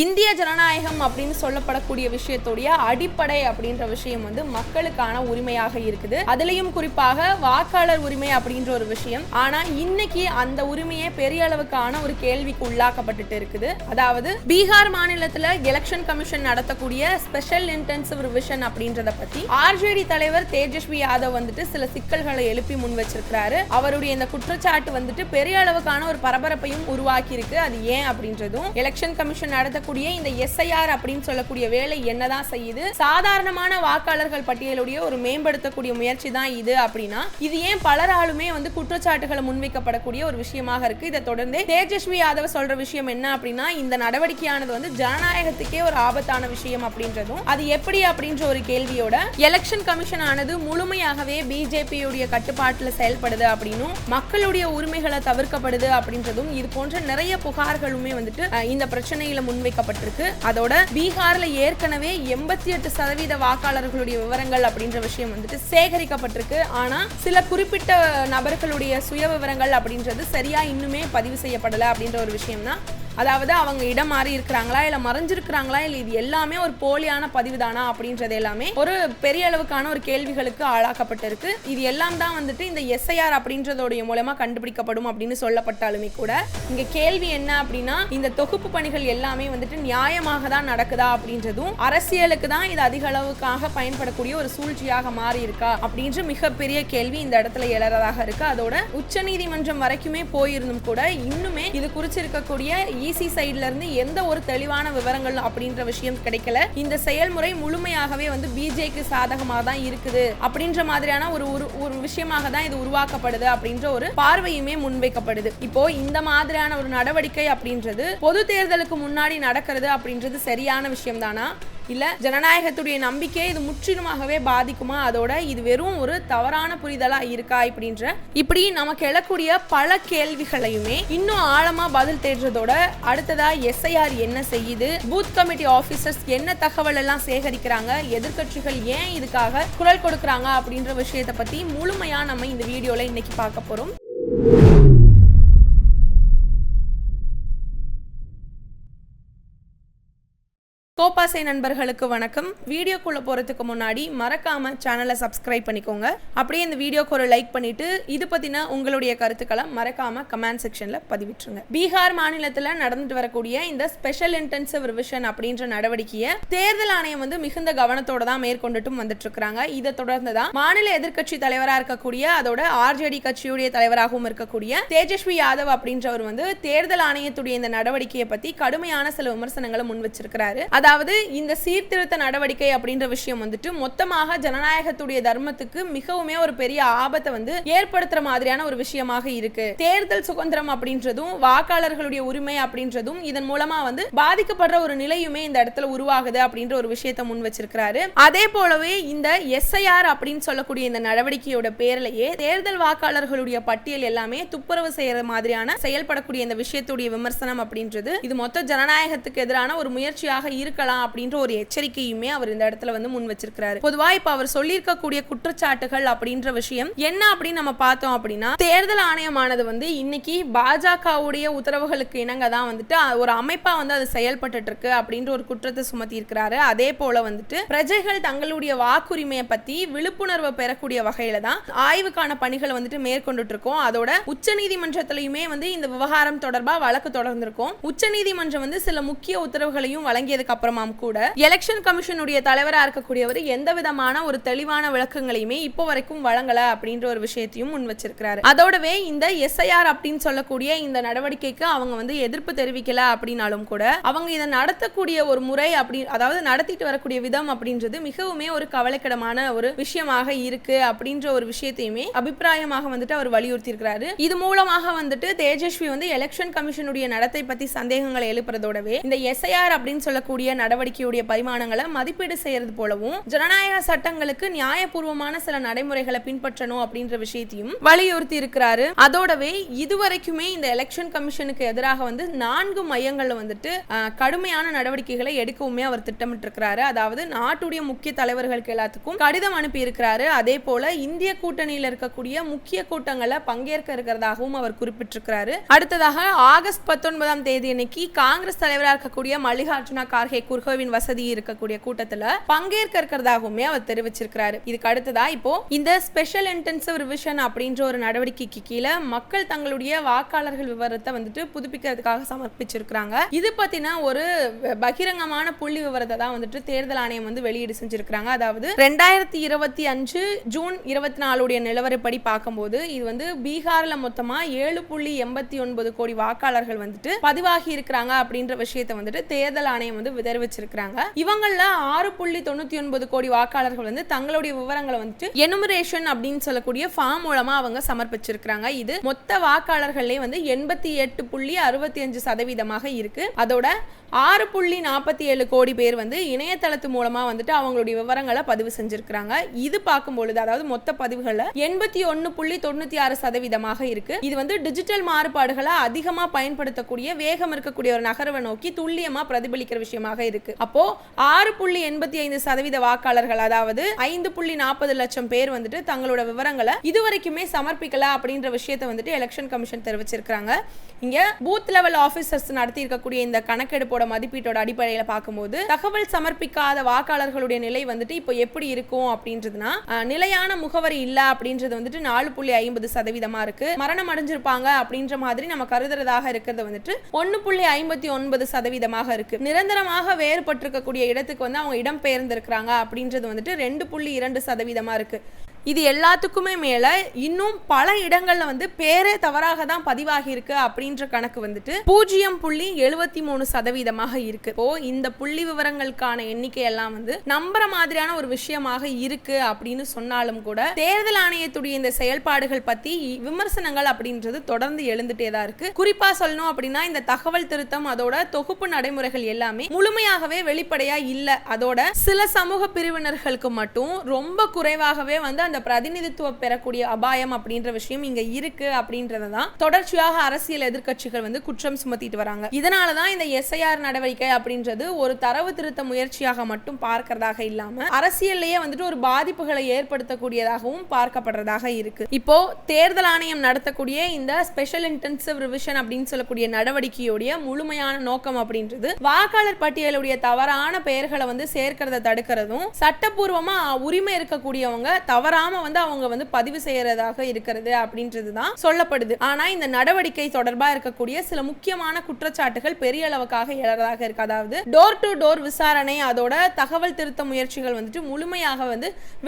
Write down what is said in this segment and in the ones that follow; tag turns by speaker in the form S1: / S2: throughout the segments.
S1: இந்திய ஜனநாயகம் அப்படின்னு சொல்லப்படக்கூடிய விஷயத்துடைய அடிப்படை அப்படின்ற விஷயம் வந்து மக்களுக்கான உரிமையாக இருக்குது. அதுலயும் குறிப்பாக வாக்காளர் உரிமை அப்படின்ற ஒரு விஷயம். ஆனா இன்னைக்கு அந்த உரிமையே பெரிய அளவுக்கான ஒரு கேள்விக்கு உள்ளாக்கப்பட்டு இருக்குது. அதாவது பீகார் மாநிலத்துல எலெக்ஷன் கமிஷன் நடத்தக்கூடிய ஸ்பெஷல் இன்டென்சிவ் ரிவிஷன் அப்படின்றத பத்தி ஆர்ஜேடி தலைவர் தேஜஸ்வி யாதவ் வந்துட்டு சில சிக்கல்களை எழுப்பி முன் வச்சிருக்கிறாரு. அவருடைய இந்த குற்றச்சாட்டு வந்துட்டு பெரிய அளவுக்கான ஒரு பரபரப்பையும் உருவாக்கி இருக்கு. அது ஏன் அப்படின்றதும், எலெக்ஷன் கமிஷன் நடத்தக்கூடிய இந்த எஸ்ஐஆர் அப்படின்னு சொல்லக்கூடிய வேலை என்னதான் செய்யுது, சாதாரணமான வாக்காளர்கள் பட்டியலுடைய ஒரு மேம்படுத்தக்கூடிய முயற்சி தான் இது அப்படின்னா இது ஏன் பலராலுமே வந்து குற்றச்சாட்டுகளை முன்வைக்கப்படக்கூடிய ஒரு விஷயமாக இருக்கு. இதை தொடர்ந்து தேஜஸ்வி யாதவ் சொல்ற விஷயம் என்ன அப்படின்னா, இந்த நடவடிக்கையானது வந்து ஜனநாயகத்துக்கே ஒரு ஆபத்தான விஷயம் அப்படின்றதும், அது எப்படி அப்படின்ற ஒரு கேள்வியோட எலெக்ஷன் கமிஷன் ஆனது முழுமையாகவே பிஜேபியுடைய கட்டுப்பாட்டுல செயல்படுது அப்படின்னும், மக்களுடைய உரிமைகளை தவிர்க்கப்படுது அப்படின்றதும், இது போன்ற நிறைய புகார்களுமே வந்துட்டு இந்த பிரச்சனையில முன்வைக்கப்பட்டிருக்கு. அதோட பீகார்ல ஏற்கனவே 88% வாக்காளர்களுடைய விவரங்கள் அப்படின்ற விஷயம் வந்துட்டு சேகரிக்கப்பட்டிருக்கு. ஆனா சில குறிப்பிட்ட நபர்களுடைய சுய விவரங்கள் அப்படின்றது சரியா இன்னுமே பதிவு செய்யப்படல அப்படின்ற ஒரு விஷயம் தான். அதாவது அவங்க இடம் மாறி இருக்கிறாங்களா இல்ல மறைஞ்சிருக்கிறாங்களா இல்ல இது எல்லாமே ஒரு போலியான பதிவு தானா அப்படின்றது எல்லாமே ஒரு பெரிய அளவுக்கான ஒரு கேள்விகளுக்கு ஆளாக்கப்பட்டிருக்கு. இது எல்லாம் தான் வந்துட்டு இந்த எஸ்ஐஆர் அப்படின்றதோடைய மூலமா கண்டுபிடிக்கப்படும் அப்படின்னு சொல்லப்பட்டாலுமே கூட இங்க கேள்வி என்ன அப்படின்னா, இந்த தொகுப்பு பணிகள் எல்லாமே வந்துட்டு நியாயமாக தான் நடக்குதா அப்படின்றதும், அரசியலுக்கு தான் இது அதிக அளவுக்காக பயன்படக்கூடிய ஒரு சூழ்ச்சியாக மாறி இருக்கா அப்படின்ற மிகப்பெரிய கேள்வி இந்த இடத்துல எழறதாக இருக்கு. அதோட உச்ச நீதிமன்றம் வரைக்குமே போயிருந்தும் கூட இன்னுமே இது குறிச்சிருக்கக்கூடிய இசி சைடுல இருந்து எந்த ஒரு தெளிவான விவரங்கள் அப்படின்ற விஷயம் கிடைக்கல. இந்த செயல்முறை முழுமையாகவே வந்து பிஜேக்கு சாதகமாக தான் இருக்குது அப்படின்ற மாதிரியான ஒரு விஷயமாக தான் இது உருவாக்கப்படுது அப்படின்ற ஒரு பார்வையுமே முன்வைக்கப்படுது. இப்போ இந்த மாதிரியான ஒரு நடவடிக்கை அப்படின்றது பொது தேர்தலுக்கு முன்னாடி நடக்கிறது அப்படின்றது சரியான விஷயம் தானா, இல்ல ஜனநாயகத்துடைய நம்பிக்கை இது முற்றிலுமாகவே பாதிக்குமா, அதோட இது வெறும் ஒரு தவறான புரிதலா இருக்கா இப்படி நமக்கு எழக்கூடிய பல கேள்விகளையுமே இன்னும் ஆழமா பதில் தேடுறதோட அடுத்ததா எஸ்ஐஆர் என்ன செய்யுது, பூத் கமிட்டி ஆபீசர்ஸ் என்ன தகவல் எல்லாம் சேகரிக்கிறாங்க, எதிர்க்கட்சிகள் ஏன் இதுக்காக குரல் கொடுக்கறாங்க அப்படின்ற விஷயத்தை பத்தி முழுமையா நம்ம இந்த வீடியோல இன்னைக்கு பார்க்க போறோம். கோபாசை நண்பர்களுக்கு வணக்கம். வீடியோக்குள்ள போறதுக்கு முன்னாடி மறக்காம சேனலை சப்ஸ்கிரைப் பண்ணிக்கோங்க. அப்படியே இந்த வீடியோக்கு ஒரு லைக் பண்ணிட்டு இது பத்தின உங்களுடைய கருத்துக்களை மறக்காம கமெண்ட் செக்ஷன்ல பதிவிட்டுருங்க. பீகார் மாநிலத்துல நடந்துட்டு வரக்கூடிய இந்த ஸ்பெஷல் இன்டென்சிவ் ரிவிஷன் அப்படின்ற நடவடிக்கையை தேர்தல் ஆணையம் வந்து மிகுந்த கவனத்தோட தான் மேற்கொண்டுட்டும் வந்துட்டு இருக்காங்க. இதை தொடர்ந்து தான் மாநில எதிர்க்கட்சி தலைவராக இருக்கக்கூடிய அதோட ஆர்ஜேடி கட்சியுடைய தலைவராகவும் இருக்கக்கூடிய தேஜஸ்வி யாதவ் அப்படின்றவர் வந்து தேர்தல் ஆணையத்துடைய இந்த நடவடிக்கையை பத்தி கடுமையான சில விமர்சனங்களை முன் வச்சிருக்கிறாரு. அதாவது இந்த சீர்திருத்த நடவடிக்கை அப்படின்ற விஷயம் வந்துட்டு மொத்தமாக ஜனநாயகத்துடைய தர்மத்துக்கு மிகவுமே ஒரு பெரிய ஆபத்தை வந்து ஏற்படுத்துற மாதிரியான ஒரு விஷயமாக இருக்கு. தேர்தல் சுதந்திரம் அப்படின்றதும் வாக்காளர்களுடைய உரிமை அப்படின்றதும் இதன் மூலமா வந்து பாதிக்கப்படுற ஒரு நிலையுமே இந்த இடத்துல உருவாகுது அப்படின்ற ஒரு விஷயத்தை முன் வச்சிருக்கிறாரு. அதே போலவே இந்த எஸ்ஐஆர் அப்படின்னு சொல்லக்கூடிய இந்த நடவடிக்கையோட பேர்லயே தேர்தல் வாக்காளர்களுடைய பட்டியல் எல்லாமே துப்புரவு செய்யற மாதிரியான செயல்படக்கூடிய இந்த விஷயத்துடைய விமர்சனம் அப்படின்றது இது மொத்த ஜனநாயகத்துக்கு எதிரான ஒரு முயற்சியாக இருக்கலாம் அப்படின்ற ஒரு எச்சரிக்கையுமே அவர் இந்த இடத்துல வந்து முன் வச்சிருக்காரு. பொதுவா இப்ப அவர் சொல்லியிருக்கக்கூடிய குற்றச்சாட்டுகள் அப்படின்ற விஷயம் என்ன அப்படின்னு நம்ம பார்த்தோம் அப்படின்னா, தேர்தல் ஆணையமானது வந்து இன்னைக்கு பாஜகவுடைய உத்தரவுகளுக்கு இணங்க தான் வந்துட்டு ஒரு அமைப்பா வந்து அது செயல்பட்டு இருக்கு அப்படின்ற ஒரு குற்றத்தை சுமத்தி இருக்கிறாரு. அதே போல வந்துட்டு பிரஜைகள் தங்களுடைய வாக்குரிமையை பத்தி விழிப்புணர்வு பெறக்கூடிய வகையில தான் ஆய்வுக்கான பணிகளை வந்துட்டு மேற்கொண்டுட்டு இருக்கோம். அதோட உச்ச நீதிமன்றத்திலயுமே வந்து இந்த விவகாரம் தொடர்பா வழக்கு தொடர்ந்திருக்கும். உச்ச நீதிமன்றம் வந்து சில முக்கிய உத்தரவுகளையும் வழங்கியதுக்கு அப்புறமா கூட எலெக்ஷன் கமிஷனுடைய தலைவரா இருக்கக்கூடியவர் எந்த விதமான ஒரு தெளிவான விளக்கங்களையுமே இப்போ வரைக்கும் வழங்கல அப்படின்ற ஒரு விஷயத்தையும் முன் வச்சிருக்கிறாரு. அதோடவே இந்த எஸ்ஐஆர் அப்படின்னு சொல்லக்கூடிய இந்த நடவடிக்கைக்கு அவங்க வந்து எதிர்ப்பு தெரிவிக்கல அப்படின்னாலும் கூட அவங்க இதை நடத்தக்கூடிய ஒரு முறை அப்படி அதாவது நடத்திட்டு வரக்கூடிய விதம் அப்படின்றது மிகவுமே ஒரு கவலைக்கிடமான ஒரு விஷயமாக இருக்கு அப்படின்ற ஒரு விஷயத்தையுமே அபிப்பிராயமாக வந்துட்டு அவர் வலியுறுத்தி இருக்கிறாரு. இது மூலமாக வந்துட்டு தேஜஸ்வி வந்து எலெக்ஷன் கமிஷனுடைய நடத்தை பத்தி சந்தேகங்களை எழுப்புறதோடவே இந்த எஸ்ஐஆர் அப்படின்னு சொல்லக்கூடிய நடவடிக்கையுடைய பரிமாணங்களை மதிப்பீடு செய்யறது போலவும் ஜனநாயக சட்டங்களுக்கு நியாயபூர்வமான சில நடைமுறைகளை பின்பற்றணும் அப்படின்ற விஷயத்தையும் வலியுறுத்தி இருக்கிறாரு. அதோடவே இதுவரைக்குமே இந்த எலெக்ஷன் கமிஷனுக்கு எதிராக 4 மையங்கள்ல கடுமையான நடவடிக்கைகளை எடுக்கவுமே அவர் திட்டமிட்டு இருக்கிறாரு. அதாவது நாட்டுடைய முக்கிய தலைவர்களுக்கு எல்லாத்துக்கும் கடிதம் அனுப்பி இருக்கிறாரு. அதே போல இந்திய கூட்டணியில் இருக்கக்கூடிய முக்கிய கூட்டங்களை பங்கேற்க இருக்கிறதாகவும் அவர் குறிப்பிட்டிருக்கிறாரு. அடுத்ததாக ஆகஸ்ட் 19ஆம் தேதி அன்னைக்கு காங்கிரஸ் தலைவராக இருக்கக்கூடிய மல்லிகார்ஜுனா கார்கே குர்கோவின் வசதி இருக்கக்கூடிய கூட்டத்துல பங்கேற்க இருக்கிறதாகவுமே அவர் தெரிவிச்சிருக்கிறாரு. இதுக்கு அடுத்ததா இப்போ இந்த ஸ்பெஷல் இன்டென்சிவ் ரிவிஷன் அப்படின்ற ஒரு நடவடிக்கைக்கு கீழே மக்கள் தங்களுடைய வாக்காளர்கள் விவரத்தை புதுப்பிக்கிறதுக்காக சமர்ப்பிச்சிருக்காங்க. இது பத்தின ஒரு பகிரங்கமான புள்ளி விவரத்தை தான் தேர்தல் ஆணையம் வெளியீடு செஞ்சிருக்காங்க. அதாவது 2025 ஜூன் 24 நிலவரப்படி பார்க்கும்போது இது பீகார்ல மொத்தமா 7.89 கோடி வாக்காளர்கள் பதிவாகி இருக்கிறாங்க அப்படின்ற விஷயத்தை தேர்தல் ஆணையம் தெரிவிச்சிருக்காங்க. இவங்கள 6.99 கோடி வாக்காளர்கள் தங்களுடைய விவரங்களை எனுமரேஷன் அப்படின்னு சொல்லக்கூடிய ஃபார்ம் மூலமா அவங்க சமர்ப்பிச்சிருக்காங்க. இது மொத்த வாக்காளர்களே 88.65% இருக்கு. அதோட 6.47 கோடி பேர் இணையதளத்து மூலமா அவங்களுடைய விவரங்களை பதிவு செஞ்சிருக்காங்க. இது பார்க்கும்போது அதாவது மொத்த பதிவுகள்ல 81.96% இருக்கு. இது டிஜிட்டல் மாறுபாடுகளை அதிகமா பயன்படுத்தக்கூடிய வேகம் இருக்கக்கூடிய ஒரு நகர்வை நோக்கி துல்லியமா பிரதிபலிக்கிற விஷயமாக இருக்கு. அப்போ 6.85% வாக்காளர்கள் அதாவது 5.40 லட்சம் பேர் தங்களோட விவரங்களை இதுவரைக்குமே சமர்ப்பிக்கல அப்படின்ற விஷயத்தை எலெக்ஷன் கமிஷன் தெரிவிச்சிருக்காங்க. இங்க பூத் லெவல் ஆபீசர்ஸ் நடத்தி இருக்கக்கூடிய இந்த கணக்கெடுப்போட மதிப்பீட்டோட அடிப்படையில பார்க்கும்போது தகவல் சமர்ப்பிக்காத வாக்காளர்களுடைய நிலை இப்போ எப்படி இருக்கும் அப்படின்றதுனா நிலையான முகவரி இல்ல அப்படின்றது 4.50% இருக்கு. மரணம் அடைஞ்சிருப்பாங்க அப்படின்ற மாதிரி நம்ம கருதுறதாக இருக்கிறது 1.59% இருக்கு. நிரந்தரமாக வேறுபட்டிருக்கக்கூடிய இடத்துக்கு அவங்க இடம் பெயர்ந்திருக்கிறாங்க அப்படின்றது 2.2% இருக்கு. இது எல்லாத்துக்குமே மேல இன்னும் பல இடங்கள்ல பேரே தவறாக தான் பதிவாகி இருக்கு அப்படின்ற கணக்கு 0.73% இருக்கு. இப்போ இந்த புள்ளி விவரங்களுக்கான எண்ணிக்கை எல்லாம் நம்புற மாதிரியான ஒரு விஷயமாக இருக்கு அப்படின்னு சொன்னாலும் கூட தேர்தல் ஆணையத்துடைய இந்த செயல்பாடுகள் பத்தி விமர்சனங்கள் அப்படின்றது தொடர்ந்து எழுந்துட்டே தான் இருக்கு. குறிப்பா சொல்லணும் அப்படின்னா இந்த தகவல் திருத்தம் அதோட தொகுப்பு நடைமுறைகள் எல்லாமே முழுமையாகவே வெளிப்படையா இல்ல. அதோட சில சமூக பிரிவினர்களுக்கு மட்டும் ரொம்ப குறைவாகவே அந்த பிரதிநிதித்துவம் பெறக்கூடிய அபாயம் அப்படின்ற விஷயம் இங்க இருக்கு அப்படின்றதான் தொடர்ச்சியாக அரசியல் எதிர்க்கட்சிகள் குற்றம் சுமத்திட்டு வராங்க. இதனாலதான் இந்த எஸ்ஐஆர் நடவடிக்கை அப்படின்றது ஒரு தரவு திருத்த முயற்சியாக மட்டும் பார்க்கிறதாக இல்லாம அரசியல்லையே ஒரு பாதிப்புகளை ஏற்படுத்தக்கூடியதாகவும் பார்க்கப்படுறதாக இருக்கு. இப்போ தேர்தல் ஆணையம் நடத்தக்கூடிய இந்த ஸ்பெஷல் இன்டென்சிவ் ரிவிஷன் அப்படின்னு சொல்லக்கூடிய நடவடிக்கையுடைய முழுமையான நோக்கம் அப்படின்றது வாக்காளர் பட்டியலுடைய தவறான பெயர்களை சேர்க்கிறத தடுக்கிறதும் சட்டப்பூர்வமா உரிமை இருக்கக்கூடியவங்க தவறாம அவங்க பதிவு செய்யறதாக இருக்கிறது அப்படின்றதுதான் சொல்லப்படுது. ஆனா இந்த நடவடிக்கை தொடர்பா இருக்கக்கூடிய சில முக்கியமான குற்றச்சாட்டுகள் பெரிய அளவுக்காக எழறதாக இருக்கு. அதாவது டோர் டு டோர் விசாரணை அதோட தகவல் திருத்த முயற்சிகள் முழுமையாக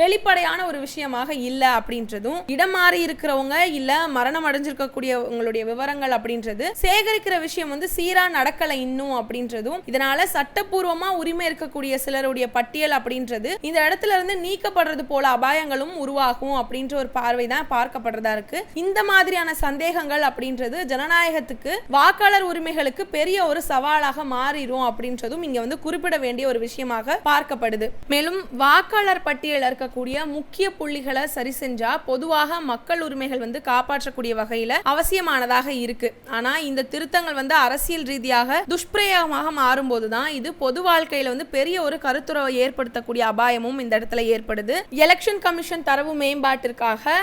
S1: வெளிப்படையான ஒரு விஷயமாக இல்ல அப்படின்றதும் இடம் மாறி இருக்கிறவங்க இல்ல மரணம் அடைஞ்சிருக்கக்கூடிய உங்களுடைய விவரங்கள் அப்படின்றது சேகரிக்கிற விஷயம் சீரா நடக்கல இன்னும் அப்படின்றதும் இதனால சட்டப்பூர்வமா உரிமை இருக்கக்கூடிய சிலருடைய பட்டியல் அப்படின்றது இந்த இடத்துல இருந்து நீக்கப்படுறது போல அபாயங்களும் உருவாகும் அப்படின்ற ஒரு பார்வை தான் பார்க்கப்படுறதா இருக்கு. இந்த மாதிரியான சந்தேகங்கள் அப்படின்றது ஜனநாயகத்துக்கு வாக்காளர் உரிமைகளுக்கு பெரிய ஒரு சவாலாக மாறிடும் அப்படின்றதும் இங்க குறிப்பிட வேண்டிய ஒரு விஷயமாக பார்க்கப்படுது. மேலும் வாக்காளர் பட்டியலில் இருக்கக்கூடிய முக்கிய புள்ளிகளை சரி செஞ்சா பொதுவாக மக்கள் உரிமைகள் காப்பாற்றக்கூடிய வகையில அவசியமானதாக இருக்கு. ஆனா இந்த திருத்தங்கள் அரசியல் ரீதியாக துஷ்பிரயோகமாக மாறும்போதுதான் இது பொது வாழ்க்கையில பெரிய ஒரு கருத்துறவை ஏற்படுத்தக்கூடிய அபாயமும் இந்த இடத்துல ஏற்படுது. எலெக்ஷன் கமிஷன் தரவு மேம்பாட்டிற்காக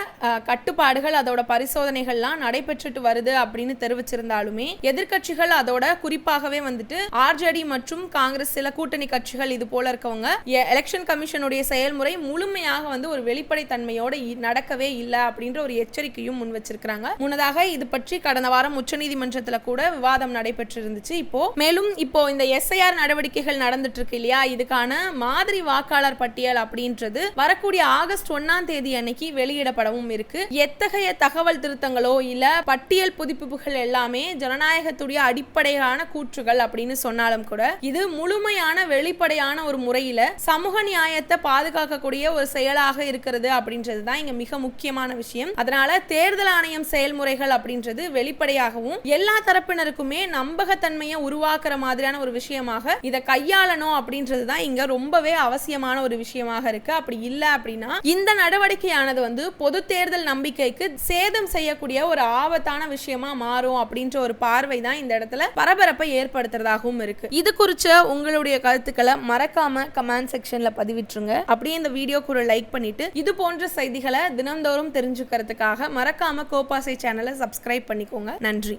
S1: கட்டுப்பாடுகள் அதோட பரிசோதனைகள்லாம் நடைபெற்றுட்டு வருது அப்படின்னு தெரிவிச்சிருந்தாலுமே எதிர்க்கட்சிகள் அதோட குறிப்பாகவே ஆர்ஜேடி மற்றும் காங்கிரஸ் சில கூட்டணி கட்சிகள் இது போல இருக்கவங்க எலெக்ஷன் கமிஷனுடைய செயல்முறை முழுமையாக ஒரு வெளிப்படை தன்மையோட நடக்கவே இல்லை அப்படின்ற ஒரு எச்சரிக்கையும் முன் வச்சிருக்காங்க. முன்னதாக இது பற்றி கடந்த வாரம் உச்சநீதிமன்றத்தில் கூட விவாதம் நடைபெற்று இருந்துச்சு. மேலும் இப்போ இந்த எஸ்ஐஆர் நடவடிக்கைகள் நடந்துட்டு இருக்கு இல்லையா, இதுக்கான மாதிரி வாக்காளர் பட்டியல் அப்படின்றது வரக்கூடிய ஆகஸ்ட் 1 1ஆம் தேதி அன்னைக்கு வெளியிடப்படவும் இருக்கு. எத்தகைய தகவல் திருத்தங்களோ இல்ல பட்டியல் புதுப்பிப்புகள் எல்லாமே ஜனநாயகத்துடைய அடிப்படையான கூற்றுகள் அப்படின்னு சொன்னாலும் கூட இது முழுமையான வெளிப்படையான ஒரு முறையில சமூக நியாயத்தை பாதுகாக்கக்கூடிய ஒரு செயலாக இருக்கிறது அப்படின்றது தான் இங்க மிக முக்கியமான விஷயம். அதனால தேர்தல் ஆணையம் செயல்முறைகள் அப்படின்றது வெளிப்படையாகவும் எல்லா தரப்பினருக்குமே நம்பகத்தன்மையை உருவாக்குற மாதிரியான ஒரு விஷயமாக இதை கையாளணும் அப்படின்றது தான் இங்க ரொம்பவே அவசியமான ஒரு விஷயமாக இருக்கு. அப்படி இல்ல அப்படின்னா இந்த நடவடிக்கையானது வந்து பொது தேர்தல் நம்பிக்கைக்கு சேதம் செய்யக்கூடிய ஒரு ஆபத்தான விஷயமா மாறும் அப்படின்ற ஒரு பார்வை தான் இந்த இடத்துல பரபரப்பை ஏற்படுத்துறதாகவும் இருக்கு. இது குறிச்ச உங்களுடைய கருத்துக்களை மறக்காம கமெண்ட் செக்ஷன்ல பதிவிட்டுருங்க. அப்படியே இந்த வீடியோக்கு ஒரு லைக் பண்ணிட்டு இது போன்ற செய்திகளை தினந்தோறும் தெரிஞ்சுக்கிறதுக்காக மறக்காம கோபாசை சேனலை சப்ஸ்கிரைப் பண்ணிக்கோங்க. நன்றி.